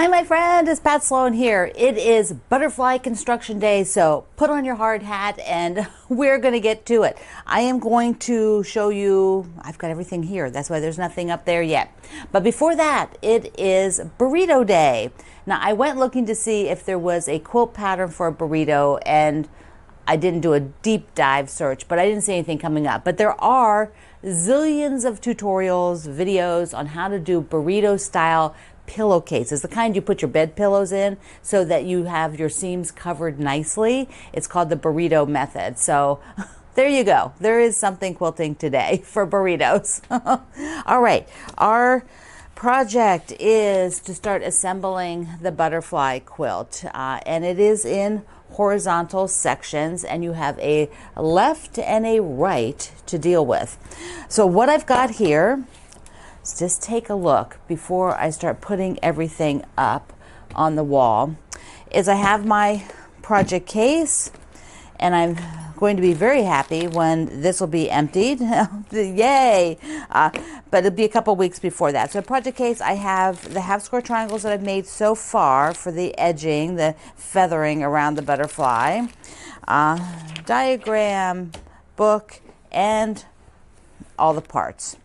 Hi, my friend, it's Pat Sloan here. It is Butterfly Construction Day, so put on your hard hat and we're going to get to it. I am going to show you, I've got everything here, that's why there's nothing up there yet. But before that, it is Burrito Day. Now, I went looking to see if there was a quilt pattern for a burrito, and I didn't do a deep dive search, but I didn't see anything coming up. But there are zillions of tutorials, videos on how to do burrito style pillowcases, the kind you put your bed pillows in so that you have your seams covered nicely. It's called the burrito method. So there you go. There is something quilting today for burritos. All right. Our project is to start assembling the butterfly quilt, and it is in horizontal sections, and you have a left and a right to deal with. So what I've got here, just take a look before I start putting everything up on the wall, is I have my project case, and I'm going to be very happy when this will be emptied. Yay! But it'll be a couple weeks before that. So project case, I have the half square triangles that I've made so far for the edging, the feathering around the butterfly, diagram, book, and all the parts.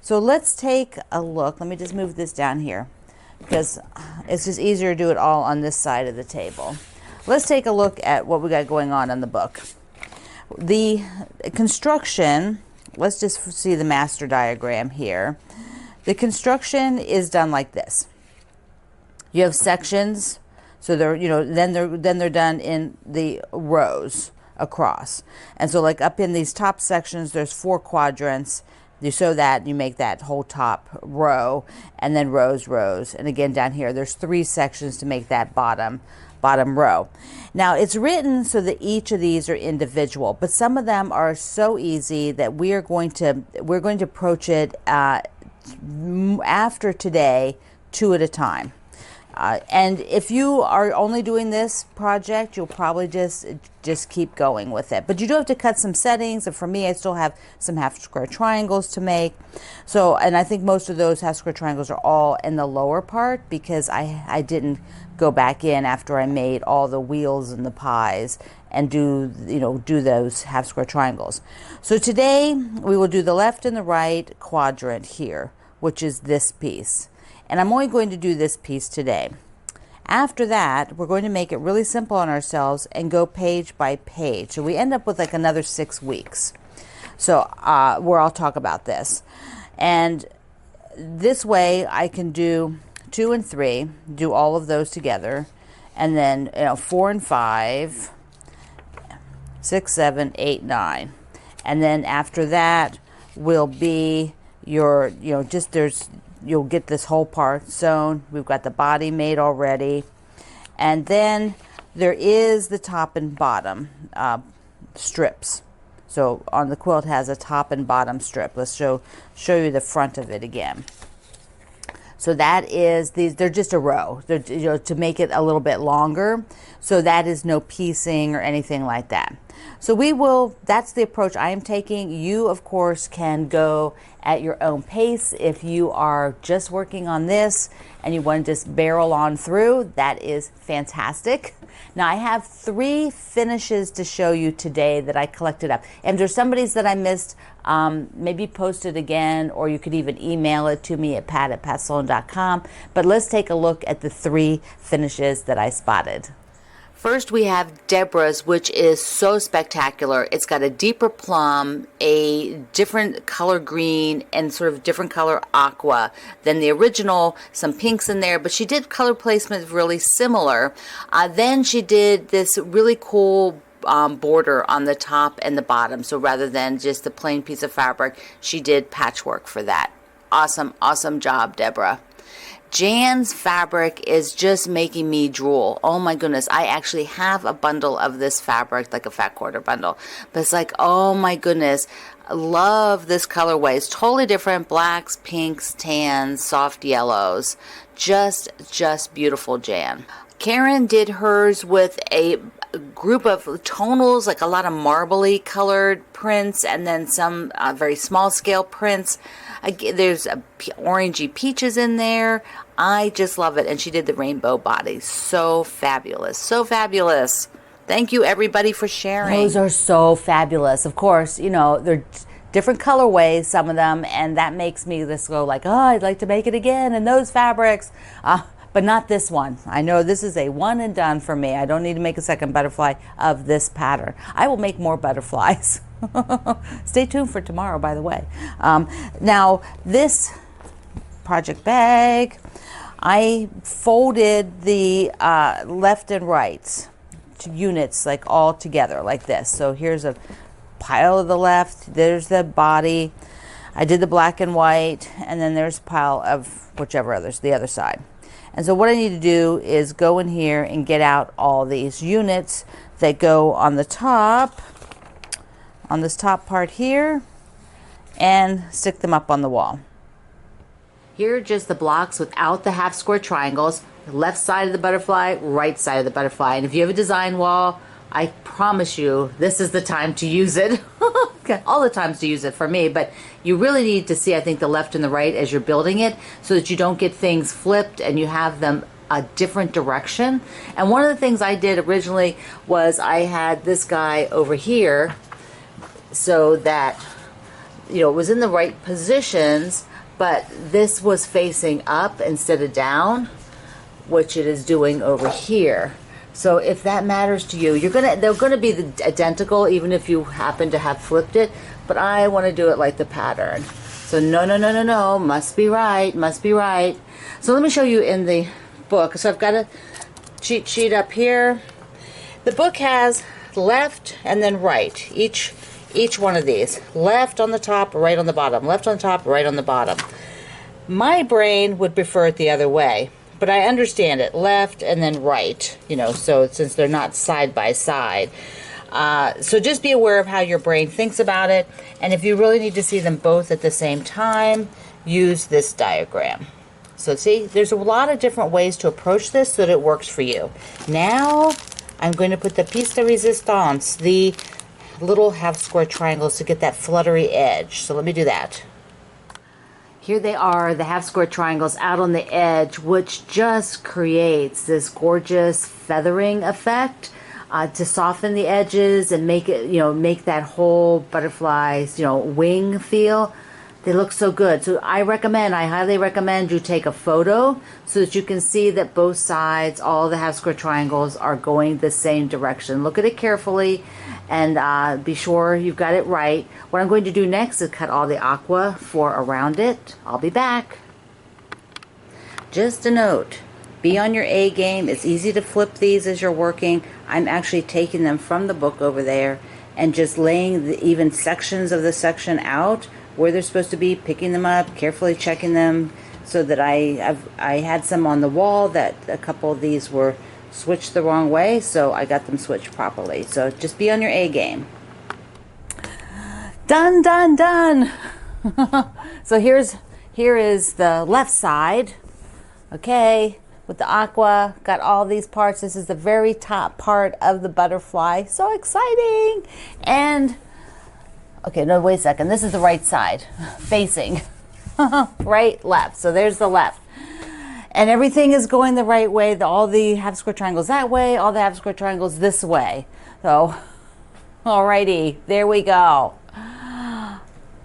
So let's take a look. Let me just move this down here because it's just easier to do it all on this side of the table. Let's take a look at what we got going on the book. The construction, let's just see the master diagram here. The construction is done like this. You have sections, so they're, then they're done in the rows across. And so like up in these top sections, there's 4 quadrants. You sew that, you make that whole top row, and then rows. And again, down here, there's 3 sections to make that bottom row. Now, it's written so that each of these are individual, but some of them are so easy that we're going to approach it after today, 2 at a time. And if you are only doing this project, you'll probably just keep going with it. But you do have to cut some settings, and for me, I still have some half square triangles to make. So, and I think most of those half square triangles are all in the lower part because I didn't go back in after I made all the wheels and the pies and do those half square triangles. So today we will do the left and the right quadrant here, which is this piece. And I'm only going to do this piece today. After that, we're going to make it really simple on ourselves and go page by page. So we end up with like another 6 weeks. So where I'll talk about this. And this way I can do 2 and 3, do all of those together. And then 4 and 5, 6, 7, 8, 9. And then after that will be your, you'll get this whole part sewn. We've got the body made already. And then there is the top and bottom strips. So on the quilt has a top and bottom strip. Let's show you the front of it again. So that is, they're just a row. They're, to make it a little bit longer. So that is no piecing or anything like that. So that's the approach I am taking. You, of course, can go at your own pace. If you are just working on this and you want to just barrel on through, that is fantastic. Now, I have 3 finishes to show you today that I collected up. And there's somebody's that I missed, maybe post it again, or you could even email it to me at pat@patsloan.com. But let's take a look at the 3 finishes that I spotted. First, we have Deborah's, which is so spectacular. It's got a deeper plum, a different color green, and sort of different color aqua than the original. Some pinks in there, but she did color placement really similar. Then she did this really cool border on the top and the bottom. So rather than just the plain piece of fabric, she did patchwork for that. Awesome, awesome job, Deborah. Jan's fabric is just making me drool. Oh my goodness, I actually have a bundle of this fabric, like a fat quarter bundle. But it's like, oh my goodness, I love this colorway. It's totally different. Blacks, pinks, tans, soft yellows. Just beautiful, Jan. Karen did hers with a group of tonals, like a lot of marbly colored prints, and then some very small scale prints. There's orangey peaches in there. I just love it. And she did the rainbow body. So fabulous. So fabulous. Thank you, everybody, for sharing. Those are so fabulous. Of course, you know, they're different colorways, some of them, and that makes me just go like, oh, I'd like to make it again in those fabrics. But not this one. I know this is a one and done for me. I don't need to make a second butterfly of this pattern. I will make more butterflies. Stay tuned for tomorrow, by the way. Now, this project bag, I folded the left and right units like all together like this. So here's a pile of the left, there's the body. I did the black and white, and then there's a pile of whichever others, the other side. And so what I need to do is go in here and get out all these units that go on the top, on this top part here, and stick them up on the wall. Here are just the blocks without the half square triangles. Left side of the butterfly, right side of the butterfly. And if you have a design wall, I promise you, this is the time to use it. All the times to use it for me, but you really need to see, I think, the left and the right as you're building it so that you don't get things flipped and you have them a different direction. And one of the things I did originally was I had this guy over here so that, you know, it was in the right positions, but this was facing up instead of down, which it is doing over here. So if that matters to you, they're gonna be identical even if you happen to have flipped it, but I want to do it like the pattern. So no, must be right, must be right. So let me show you in the book. So I've got a cheat sheet up here. The book has left and then right, each one of these. Left on the top, right on the bottom. Left on the top, right on the bottom. My brain would prefer it the other way, but I understand it, left and then right, you know, so since they're not side by side. So just be aware of how your brain thinks about it, and if you really need to see them both at the same time, use this diagram. So see, there's a lot of different ways to approach this so that it works for you. Now, I'm going to put the piece de resistance, the little half square triangles to get that fluttery edge. So let me do that. Here they are, the half square triangles out on the edge, which just creates this gorgeous feathering effect to soften the edges and make it, you know, make that whole butterfly's, you know, wing feel. They look so good. So I highly recommend you take a photo so that you can see that both sides, all the half square triangles are going the same direction. Look at it carefully and be sure you've got it right. What I'm going to do next is cut all the aqua for around it. I'll be back. Just a note, be on your A game. It's easy to flip these as you're working. I'm actually taking them from the book over there and just laying the even sections of the section out where they're supposed to be, picking them up, carefully checking them, so that I had some on the wall that a couple of these were switched the wrong way, so I got them switched properly. So just be on your A game. Done, done, done. So here is the left side. Okay, with the aqua, got all these parts. This is the very top part of the butterfly. So exciting. And okay, no, wait a second. This is the right side, facing right, left. So there's the left. And everything is going the right way. All the half square triangles that way, all the half square triangles this way. So, alrighty, there we go.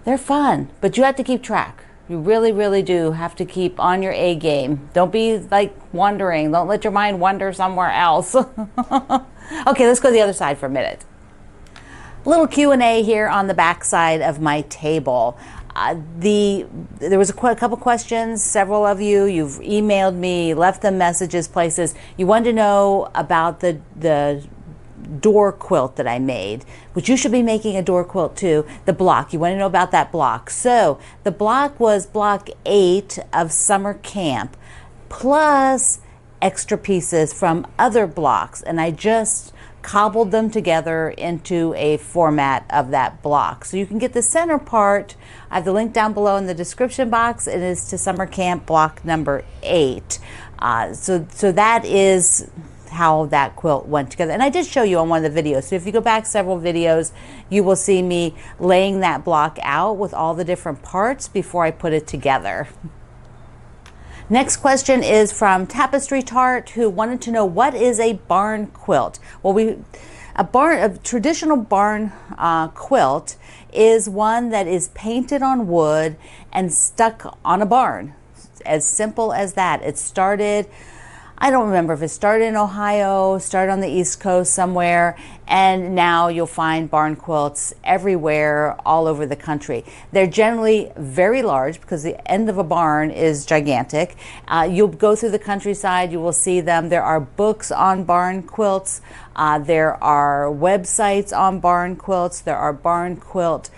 They're fun, but you have to keep track. You really, really do have to keep on your A game. Don't be like wandering. Don't let your mind wander somewhere else. Okay, let's go to the other side for a minute. Little Q&A here on the back side of my table. There was a couple questions. Several of you've emailed me, left them messages, places. You wanted to know about the door quilt that I made, which you should be making a door quilt too. The block, you want to know about that block. So the block was block 8 of summer camp, plus extra pieces from other blocks, and I just cobbled them together into a format of that block. So you can get the center part. I have the link down below in the description box. It is to summer camp block number 8. So that how that quilt went together. And I did show you on one of the videos. So if you go back several videos, you will see me laying that block out with all the different parts before I put it together. Next question is from Tapestry Tart, who wanted to know, what is a barn quilt? Well, a traditional barn quilt is one that is painted on wood and stuck on a barn. As simple as that. It started, I don't remember if it started in Ohio, started on the East Coast somewhere, and now you'll find barn quilts everywhere, all over the country. They're generally very large because the end of a barn is gigantic. You'll go through the countryside, you will see them. There are books on barn quilts. There are websites on barn quilts. There are barn quilt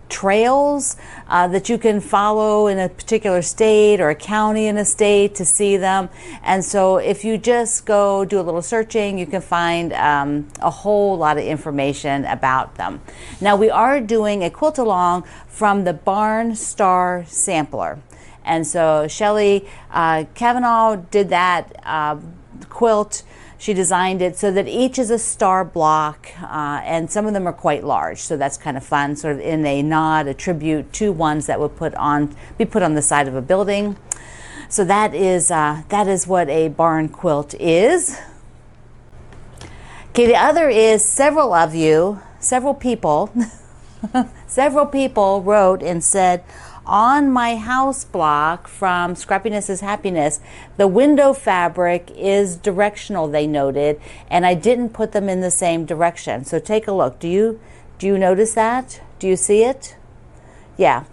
trails that you can follow in a particular state or a county in a state to see them. And so if you just go do a little searching, you can find a whole lot of information about them. Now, we are doing a quilt along from the Barn Star Sampler. And so Shelley Kavanaugh did that quilt. She designed it so that each is a star block, and some of them are quite large, so that's kind of fun, sort of in a nod, a tribute to ones that would be put on the side of a building. So that is what a barn quilt is. Okay, the other is several people, several people wrote and said, on my house block from Scrappiness is Happiness, the window fabric is directional, they noted, and I didn't put them in the same direction. So take a look. Do you notice that? Do you see it? Yeah.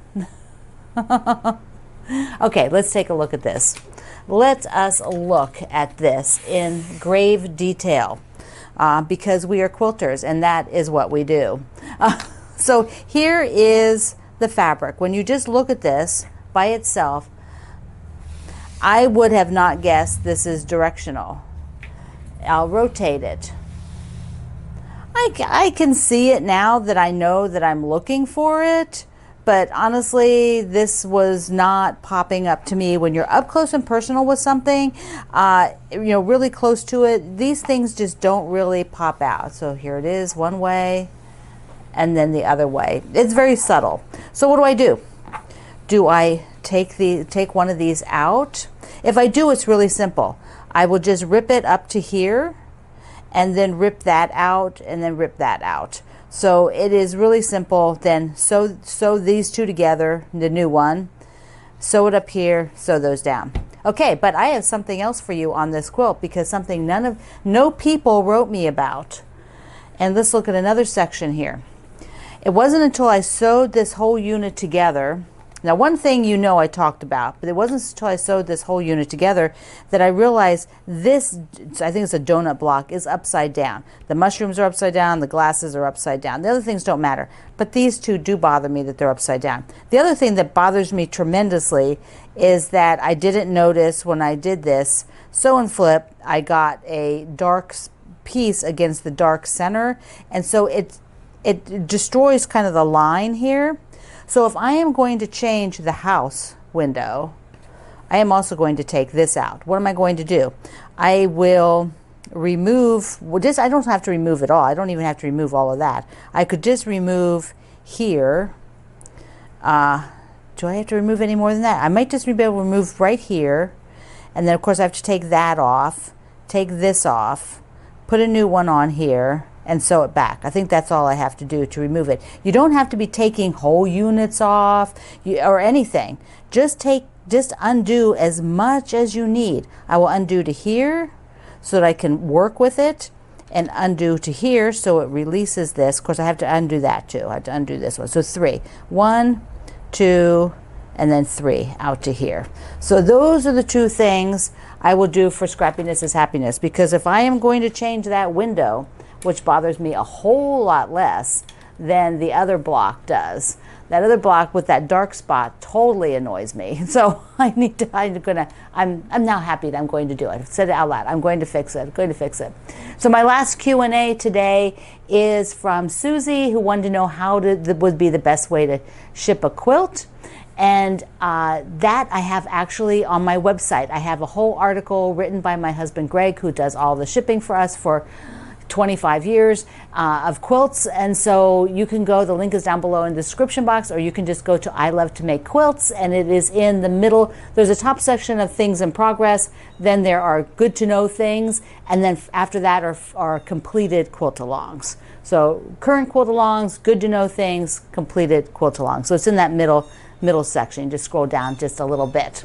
Okay, let's take a look at this. Let us look at this in grave detail because we are quilters and that is what we do. So here is the fabric. When you just look at this by itself, I would have not guessed this is directional. I'll rotate it. I can see it now that I know that I'm looking for it, but honestly, this was not popping up to me. When you're up close and personal with something, really close to it, these things just don't really pop out. So here it is one way, and then the other way. It's very subtle. So what do? Do I take one of these out? If I do, it's really simple. I will just rip it up to here and then rip that out and then rip that out. So it is really simple. Then sew these two together, the new one, sew it up here, sew those down. Okay, but I have something else for you on this quilt because something no people wrote me about. And let's look at another section here. It wasn't until I sewed this whole unit together. Now, one thing I talked about, but it wasn't until I sewed this whole unit together that I realized this, I think it's a donut block, is upside down. The mushrooms are upside down, the glasses are upside down. The other things don't matter, but these two do bother me that they're upside down. The other thing that bothers me tremendously is that I didn't notice when I did this sew and flip, I got a dark piece against the dark center, and so it destroys kind of the line here. So if I am going to change the house window, I am also going to take this out. What am I going to do? I will remove, I don't have to remove it all. I don't even have to remove all of that. I could just remove here. Do I have to remove any more than that? I might just be able to remove right here. And then of course I have to take that off, take this off, put a new one on here, and sew it back. I think that's all I have to do to remove it. You don't have to be taking whole units off or anything. Just undo as much as you need. I will undo to here so that I can work with it, and undo to here so it releases this. Of course, I have to undo that too. I have to undo this one. So 3. 1, 2, and then 3 out to here. So those are the two things I will do for Scrappiness is Happiness, because if I am going to change that window, which bothers me a whole lot less than the other block does. That other block with that dark spot totally annoys me. So I'm now happy that I'm going to do it. I've said it out loud. I'm going to fix it. I'm going to fix it. So my last Q&A today is from Susie, who wanted to know how would be the best way to ship a quilt. And that I have actually on my website. I have a whole article written by my husband Greg, who does all the shipping for us for 25 years of quilts. And so you can go, the link is down below in the description box, or you can just go to I Love to Make Quilts, and it is in the middle. There's a top section of things in progress, then there are good to know things, and then after that are completed quilt-alongs. So current quilt-alongs, good to know things, completed quilt-alongs. So it's in that middle section. Just scroll down just a little bit.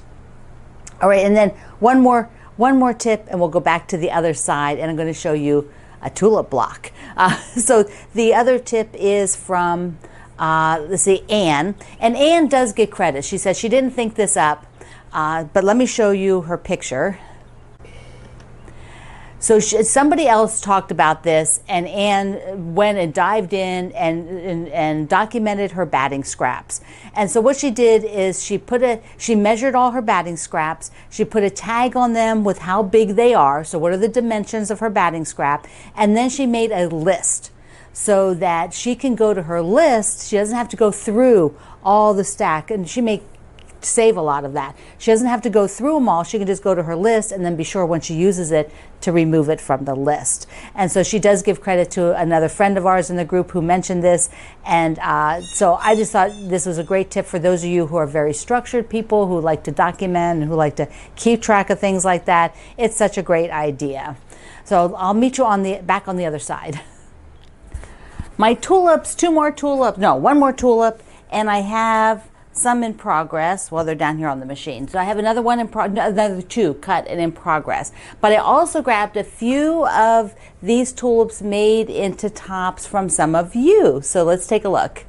All right, and then one more tip, and we'll go back to the other side, and I'm going to show you a tulip block. So the other tip is from, let's see, Anne. And Anne does get credit. She says she didn't think this up, but let me show you her picture. So somebody else talked about this, and Anne went and dived in and documented her batting scraps. And so what she did is she measured all her batting scraps. She put a tag on them with how big they are. So what are the dimensions of her batting scrap? And then she made a list so that she can go to her list. She doesn't have to go through all the stack, and she may save a lot of that. She doesn't have to go through them all. She can just go to her list and then be sure when she uses it to remove it from the list. And so she does give credit to another friend of ours in the group who mentioned this. And so I just thought this was a great tip for those of you who are very structured people, who like to document and who like to keep track of things like that. It's such a great idea. So I'll meet you back on the other side. My tulips, one more tulip, and I have some in progress. Well, they're down here on the machine. So I have another one another two cut and in progress. But I also grabbed a few of these tulips made into tops from some of you. So let's take a look.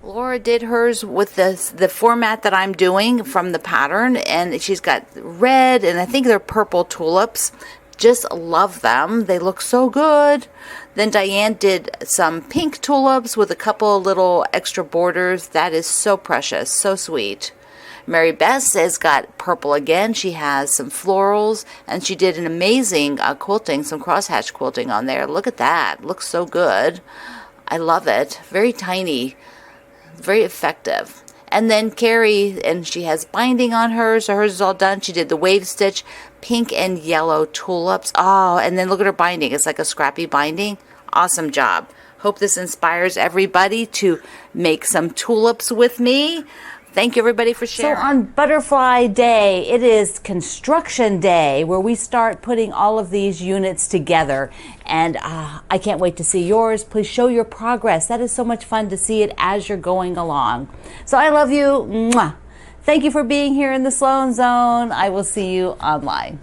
Laura did hers with the format that I'm doing from the pattern, and she's got red and I think they're purple tulips. Just love them. They look so good. Then Diane did some pink tulips with a couple little extra borders. That is so precious, so sweet. Mary Beth has got purple again. She has some florals, and she did an amazing quilting, some crosshatch quilting on there. Look at that. Looks so good. I love it. Very tiny, very effective. And then Carrie, and she has binding on hers, so hers is all done. She did the wave stitch, pink and yellow tulips. Oh, and then look at her binding. It's like a scrappy binding. Awesome job. Hope this inspires everybody to make some tulips with me. Thank you, everybody, for sharing. So on Butterfly Day, it is construction day, where we start putting all of these units together. And I can't wait to see yours. Please show your progress. That is so much fun to see it as you're going along. So I love you. Mwah. Thank you for being here in the Sloan Zone. I will see you online.